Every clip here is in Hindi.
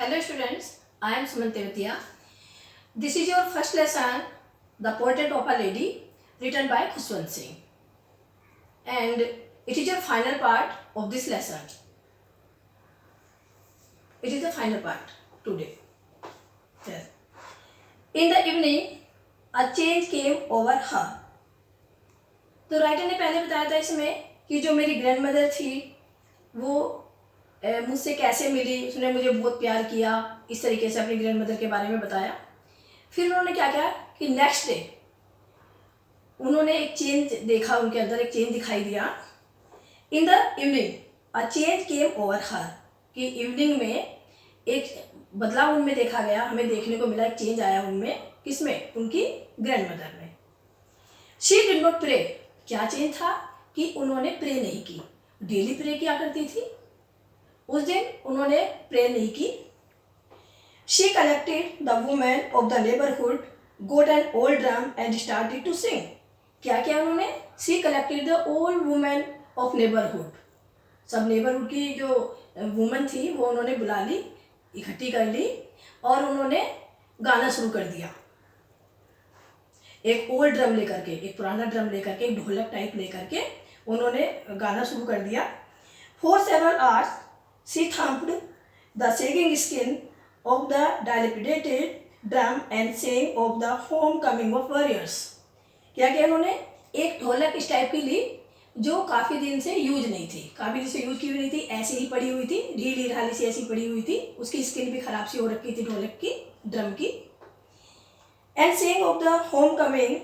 Hello students, I am Suman Tevatia. This is your first lesson, The Portrait of a Lady, written by Khushwant Singh. And it is your final part of this lesson. It is the final part today. Yes. In the evening, a change came over her. तो राइटर ने पहले बताया था इसमें कि जो मेरी ग्रैंडमदर थी वो मुझसे कैसे मिली, उसने मुझे बहुत प्यार किया, इस तरीके से अपनी ग्रैंडमदर के बारे में बताया। फिर उन्होंने क्या किया कि नेक्स्ट डे उन्होंने एक चेंज देखा, उनके अंदर एक चेंज दिखाई दिया। इन the evening a change came over हर, कि इवनिंग में एक बदलाव उनमें देखा गया, हमें देखने को मिला, एक चेंज आया उनमें। किसमें? उनकी ग्रैंडमदर में। शी डिड नॉट प्रे, क्या चेंज था कि उन्होंने प्रे नहीं की। डेली प्रे किया करती थी, उस दिन उन्होंने प्रे नहीं की। She collected the women of the neighbourhood, got an old drum and started to sing. क्या किया उन्होंने? She collected the old women of neighbourhood, सब नेबरहुड की जो वुमेन थी वो उन्होंने बुला ली, इकट्ठी कर ली और उन्होंने गाना शुरू कर दिया। एक ओल्ड ड्रम लेकर के, एक पुराना ड्रम लेकर के, एक ढोलक टाइप लेकर के उन्होंने गाना शुरू कर दिया। For several hours she thumped the sagging skin of the dilapidated drum and saying of the homecoming of warriors. क्या किया उन्होंने? एक ढोलक इस टाइप की ली जो काफ़ी दिन से यूज नहीं थी, काफ़ी दिन से यूज की हुई नहीं थी, ऐसे ही पड़ी हुई थी, ढीली ढाली सी ऐसी पड़ी हुई थी, उसकी स्किन भी खराब सी हो रखी थी ढोलक की, ड्रम की। And saying of the homecoming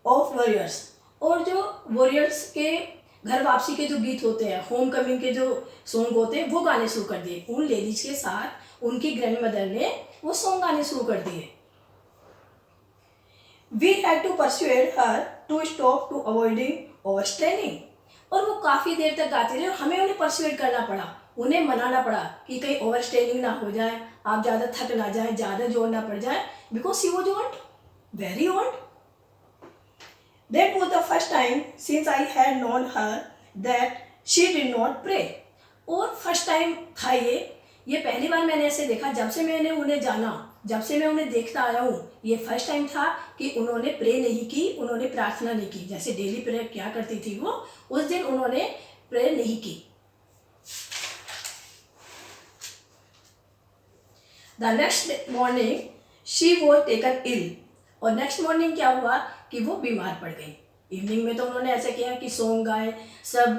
of warriors, और जो वॉरियर्स के घर वापसी के जो गीत होते हैं, होम कमिंग के जो सॉन्ग होते हैं, वो गाने शुरू कर दिए। उन लेडीज के साथ उनकी ग्रैंडमदर ने वो सॉन्ग गाने शुरू कर दिए। We had to persuade her to stop to avoiding overstraining, और वो काफ़ी देर तक गाती रही और हमें उन्हें परसुएड करना पड़ा, उन्हें मनाना पड़ा कि कहीं ओवर स्ट्रेनिंग ना हो जाए, आप ज़्यादा थक ना जाए, ज़्यादा जोर ना पड़ जाए, because she was old, very old. That was the first time since I had known her that she did not pray. और फर्स्ट टाइम था ये पहली बार मैंने ऐसे देखा जब से मैंने उन्हें जाना, जब से मैं उन्हें देखता आया हूँ, ये फर्स्ट टाइम था कि उन्होंने प्रे नहीं की, उन्होंने प्रार्थना नहीं की। जैसे डेली प्रे क्या करती थी वो, उस दिन उन्होंने प्रे नहीं की। The next morning she was taken ill, और नेक्स्ट मॉर्निंग क्या हुआ कि वो बीमार पड़ गई। इवनिंग में तो उन्होंने ऐसा किया कि सॉन्ग गाए, सब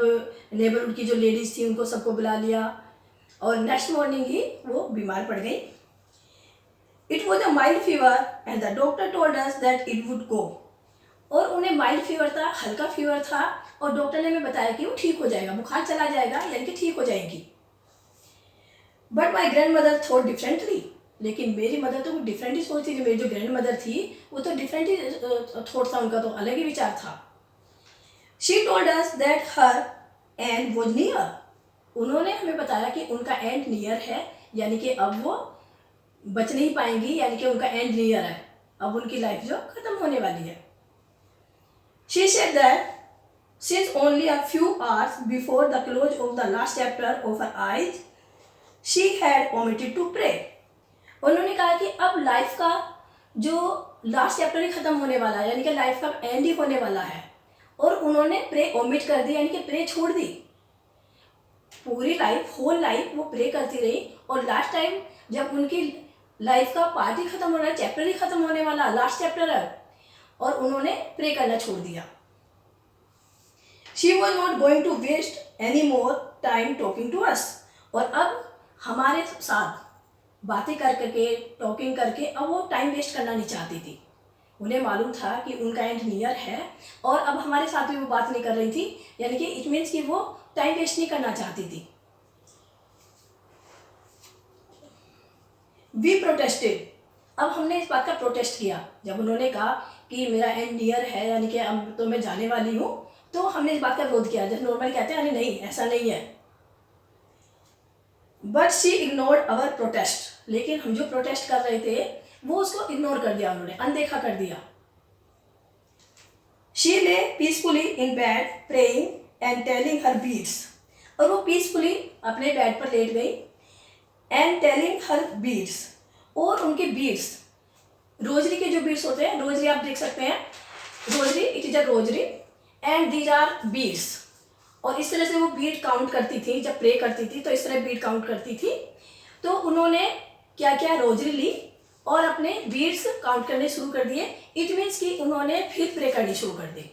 नेबरहुड की जो लेडीज़ थी उनको सबको बुला लिया, और नेक्स्ट मॉर्निंग ही वो बीमार पड़ गई। It was a mild fever and the doctor told us that it would go, और उन्हें माइल्ड फीवर था, हल्का फीवर था, और डॉक्टर ने हमें बताया कि वो ठीक हो जाएगा, बुखार चला जाएगा, यानी कि ठीक हो जाएगी। But my grand mother thought differently, लेकिन मेरी मदर तो डिफरेंट ही सोचती थी। मेरी जो ग्रैंड मदर थी वो तो डिफरेंट ही थॉट था, उनका तो अलग ही विचार था। She told us that her and was near, उन्होंने हमें बताया कि उनका एंड नियर है, यानी कि अब वो बच नहीं पाएंगी, यानी कि उनका एंड नियर है, अब उनकी लाइफ जो खत्म होने वाली है। She said that since only a few hours before the close of the last chapter of her eyes she had omitted to pray. उन्होंने कहा कि अब लाइफ का जो लास्ट चैप्टर ही खत्म होने वाला है, यानी कि लाइफ का एंड ही होने वाला है, और उन्होंने प्रे ओमिट कर दी, यानी कि प्रे छोड़ दी। पूरी लाइफ, होल लाइफ वो प्रे करती रही, और लास्ट टाइम जब उनकी लाइफ का पार्ट ही खत्म होना है, चैप्टर ही खत्म होने वाला, लास्ट चैप्टर है, और उन्होंने प्रे करना छोड़ दिया। She was not going to waste any more time talking to us, और अब हमारे साथ बातें कर करके, टॉकिंग करके अब वो टाइम वेस्ट करना नहीं चाहती थी। उन्हें मालूम था कि उनका एंड नियर है, और अब हमारे साथ भी वो बात नहीं कर रही थी, यानी कि इट मीन्स कि वो टाइम वेस्ट नहीं करना चाहती थी। वी प्रोटेस्टेड, अब हमने इस बात का प्रोटेस्ट किया, जब उन्होंने कहा कि मेरा एंड नियर है, यानी कि अब तो मैं जाने वाली हूँ, तो हमने इस बात का विरोध किया। जैसे नॉर्मल कहते हैं अरे नहीं ऐसा नहीं है। But she ignored our protest, लेकिन हम जो प्रोटेस्ट कर रहे थे वो उसको इग्नोर कर दिया, उन्होंने अनदेखा कर दिया। शी ले peacefully in bed praying and telling her beads, और वो पीसफुली अपने बेड पर लेट गई एंड टेलिंग हर बीड्स, और उनके बीड्स, रोजरी के जो बीड्स होते हैं, रोजरी आप देख सकते हैं, rosary, it is a rosary and these are beads, और इस तरह से वो बीड काउंट करती थी, जब प्रे करती थी तो इस तरह बीड काउंट करती थी। तो उन्होंने क्या किया, रोजरी ली और अपने बीड्स काउंट करने शुरू कर दिए। इट मीन्स कि उन्होंने फिर प्रे करनी शुरू कर दी।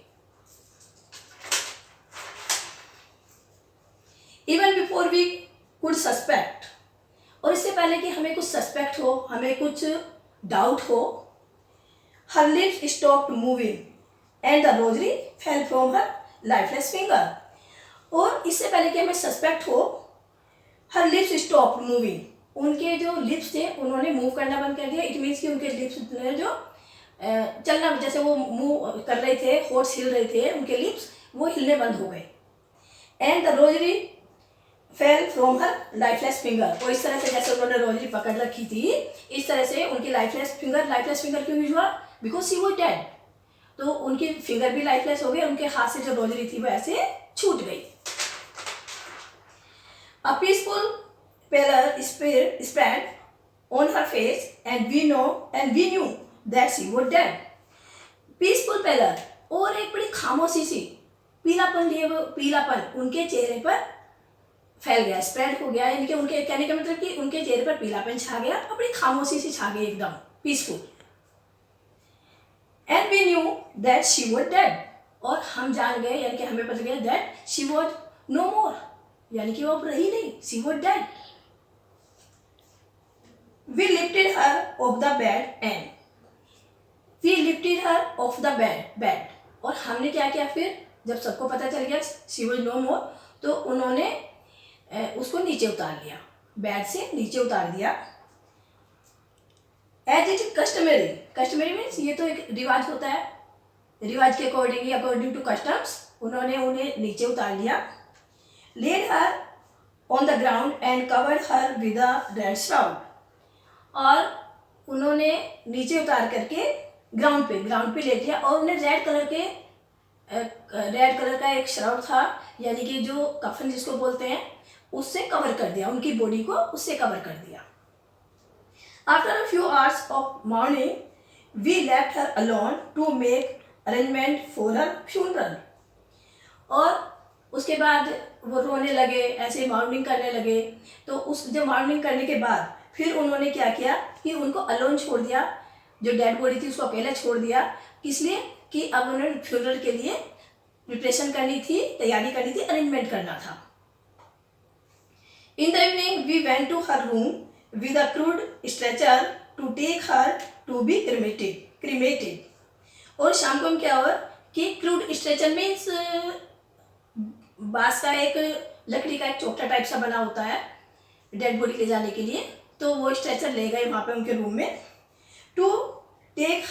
Even before we could suspect, और इससे पहले कि हमें कुछ सस्पेक्ट हो, हमें कुछ डाउट हो, हर lips stopped moving and the rosary fell from her lifeless finger, और इससे पहले कि हमें सस्पेक्ट हो, हर लिप्स स्टॉप्ड मूविंग, उनके जो लिप्स थे उन्होंने मूव करना बंद कर दिया। इट मीन्स कि उनके लिप्स ने जो चलना, जैसे वो मूव कर रहे थे, होठ्स हिल रहे थे, उनके लिप्स वो हिलने बंद हो गए। And the rosary fell from her lifeless finger, और इस तरह से जैसे उन्होंने रोजरी पकड़ रखी थी, इस तरह से उनकी लाइफलेस फिंगर क्यों यूज हुआ, बिकॉज शी वॉज डेड, तो उनकी फिंगर भी लाइफलेस हो गई, उनके हाथ से जो रोजरी थी वो ऐसे छूट गई। A peaceful pallor spread on her face, and we knew that she was dead. Peaceful pallor, और एक बड़ी खामोशी सी पीलापन लिए, वो पीलापन उनके चेहरे पर फैल गया, स्प्रेड हो गया, यानी कि उनके कहने का मतलब कि उनके चेहरे पर पीलापन छा गया और बड़ी खामोशी सी छा गई, एकदम peaceful. And we knew that she was dead, और हम जान गए, यानी कि हमें पता गया that she was no more, यानी कि वो अब रही नहीं, she was dead. We lifted her off the bed and we lifted her off the bed, और हमने क्या किया फिर, जब सबको पता चल गया शी वॉज नो मोर, तो उन्होंने उसको नीचे उतार लिया, बेड से नीचे उतार दिया। एज इट कस्टमरी मीन्स ये तो एक रिवाज होता है, रिवाज के अकॉर्डिंग टू कस्टम्स उन्होंने उन्हें नीचे उतार लिया। Laid her on the ground and covered her with a red shroud, और उन्होंने नीचे उतार करके ग्राउंड पे ले लिया, और उन्हें रेड कलर का एक श्राउड था, यानी कि जो कफन जिसको बोलते हैं, उससे कवर कर दिया, उनकी बॉडी को उससे कवर कर दिया। After a few hours of morning we left her alone to make arrangement for her funeral, और उसके बाद वो रोने लगे, ऐसे माउंटिंग करने लगे। तो उस जब माउंटिंग करने के बाद फिर उन्होंने क्या किया कि उनको अलोन छोड़ दिया, जो डेड बॉडी थी उसको अकेला छोड़ दिया, किसलिए कि अब उन्होंने फ्यूनरल के लिए प्रिपरेशन करनी थी, तैयारी करनी थी, अरेंजमेंट करना था। In the evening we went to her room with a crude stretcher to take her to be cremated, और शाम को हम क्या हुआ कि क्रूड स्ट्रेचर मीन्स बांस का एक लकड़ी का एक चौकटा टाइप सा बना होता है डेड बॉडी ले जाने के लिए, तो वो स्ट्रेचर ले गए वहाँ पे उनके रूम में, to take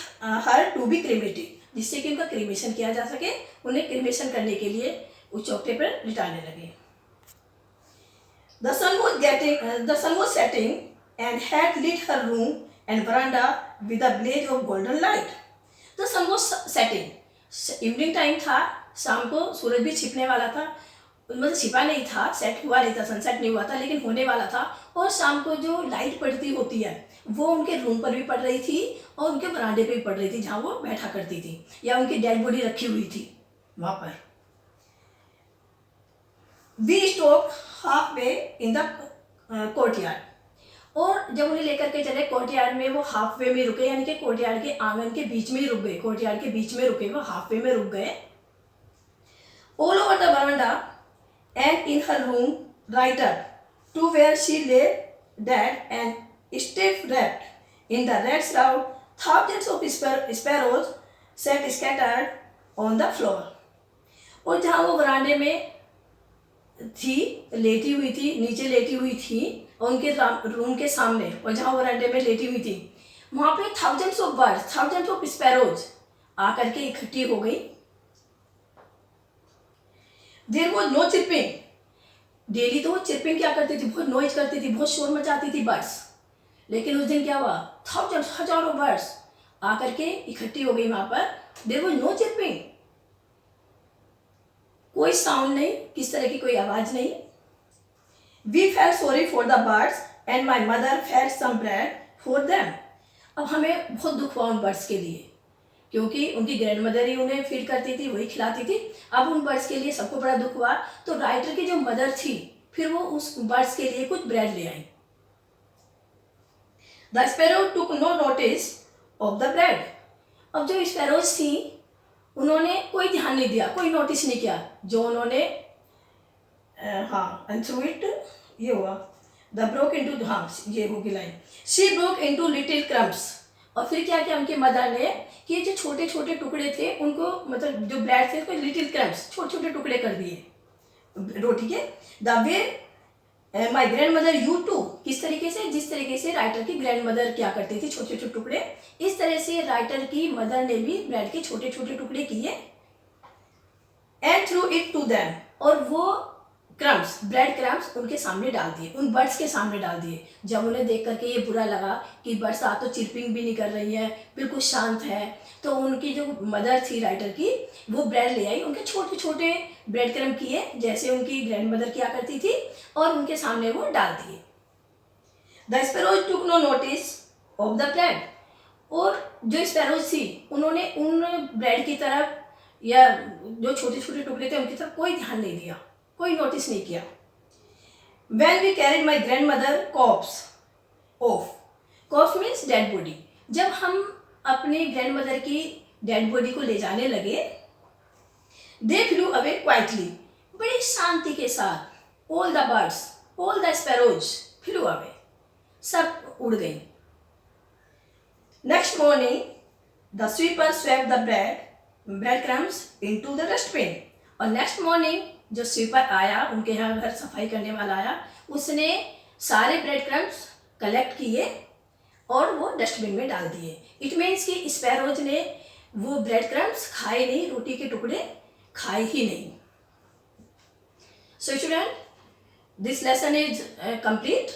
her to be cremated, जिससे कि उनका क्रीमेशन किया जा सके, उन्हें क्रीमेशन करने के लिए उस चौकटे पर लिटाने लगे। The sun was setting and had lit her room and veranda with a blaze of golden light. The sun was setting. Evening time था, शाम को सूरज भी छिपने वाला था, मतलब छिपा नहीं था, सेट हुआ नहीं था, सनसेट नहीं हुआ था, लेकिन होने वाला था। और शाम को जो लाइट पड़ती होती है वो उनके रूम पर भी पड़ रही थी और उनके बरामदे पे भी पड़ रही थी, जहाँ वो बैठा करती थी या उनकी डेड बॉडी रखी हुई थी वहाँ पर। We stop half way in the courtyard, और जब उन्हें लेकर के चले कोर्टयार्ड में, वो हाफ वे में रुके, यानी कि कोर्टयार्ड के आंगन के बीच में ही रुक गए, कोर्टयार्ड के बीच में रुके, वो हाफ वे में रुक गए। All over the verandah and in her room right up to where she lay dead and stiff wrapped in the red shroud, thousands of sparrows sat scattered on the floor, और जहाँ वो बरामदे में थी, लेटी हुई थी, नीचे लेटी हुई थी, और उनके रूम के सामने, और जहाँ वरांडे में लेटी हुई थी, वहाँ पे thousands of birds, thousands of sparrows आकर के इकट्ठी हो गई। There was no chirping, daily तो वो चिरपिंग क्या करती थी, बहुत नॉइज करती थी, बहुत शोर मचाती थी बर्ड्स, लेकिन उस दिन क्या हुआ, थाउजेंड्स, हजारों बर्ड्स आकर के इकट्ठी हो गई वहाँ पर। देयर वाज नो चिरपिंग, कोई साउंड नहीं, किस तरह की कोई आवाज नहीं। We felt sorry for the birds and my mother fed some bread for them. अब हमें बहुत दुख हुआ उन बर्ड्स के लिए, क्योंकि उनकी ग्रैंड मदर ही उन्हें फीड करती थी, वही खिलाती थी। अब उन बर्ड्स के लिए सबको बड़ा दुख हुआ, तो राइटर की जो मदर थी फिर वो उस बर्ड्स के लिए कुछ ब्रेड ले आई। The sparrow took no notice of the bread. अब जो स्पैरोज थी उन्होंने कोई ध्यान नहीं दिया, कोई नोटिस नहीं किया जो उन्होंने एंड थ्रू इट ये हुआ द ब्रोक इनटू, ये होगी line, she broke into little crumbs. और फिर क्या किया उनकी मदर ने कि जो छोटे छोटे टुकड़े थे उनको, मतलब जो ब्रेड थे उसको लिटिल क्रम्स, छोटे छोटे टुकड़े कर दिए रोटी के। The way my grandmother यू टू, किस तरीके से, जिस तरीके से राइटर की ग्रैंड मदर क्या करती थी, छोटे छोटे टुकड़े, इस तरह से राइटर की मदर ने भी ब्रेड के छोटे छोटे टुकड़े किए। And threw it to them, और वो क्रम्स, ब्रेड क्रम्स उनके सामने डाल दिए, उन बर्ड्स के सामने डाल दिए। जब उन्हें देख करके ये बुरा लगा कि बर्ड्स आ तो चिरपिंग भी नहीं कर रही है, बिल्कुल शांत है, तो उनकी जो मदर थी राइटर की, वो ब्रेड ले आई, उनके छोटे छोटे ब्रेड क्रम किए जैसे उनकी ग्रैंड मदर किया करती थी, और उनके सामने वो डाल दिए। The sparrows took no notice of the bread. और जो स्पैरोज थी उन्होंने उन ब्रेड की तरफ या जो छोटे छोटे टुकड़े थे उनकी तरफ कोई ध्यान नहीं दिया, कोई नोटिस नहीं किया। When we carried my grandmother corpse off, corpse means dead body, जब हम अपने ग्रैंड मदर की डेड बॉडी को ले जाने लगे, they flew away quietly, बड़ी शांति के साथ, all the birds, all the sparrows flew away, सब उड़ गई। Next morning, the sweeper swept the bread crumbs into the dustbin, और नेक्स्ट मॉर्निंग जो स्वीपर आया, उनके यहाँ घर सफाई करने वाला आया, उसने सारे ब्रेड क्रम्स कलेक्ट किए और वो डस्टबिन में डाल दिए। इट मीन्स कि स्पैरोज ने वो ब्रेड क्रम्स खाए नहीं, रोटी के टुकड़े खाए ही नहीं। So student, this lesson is complete.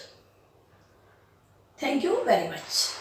Thank you very much.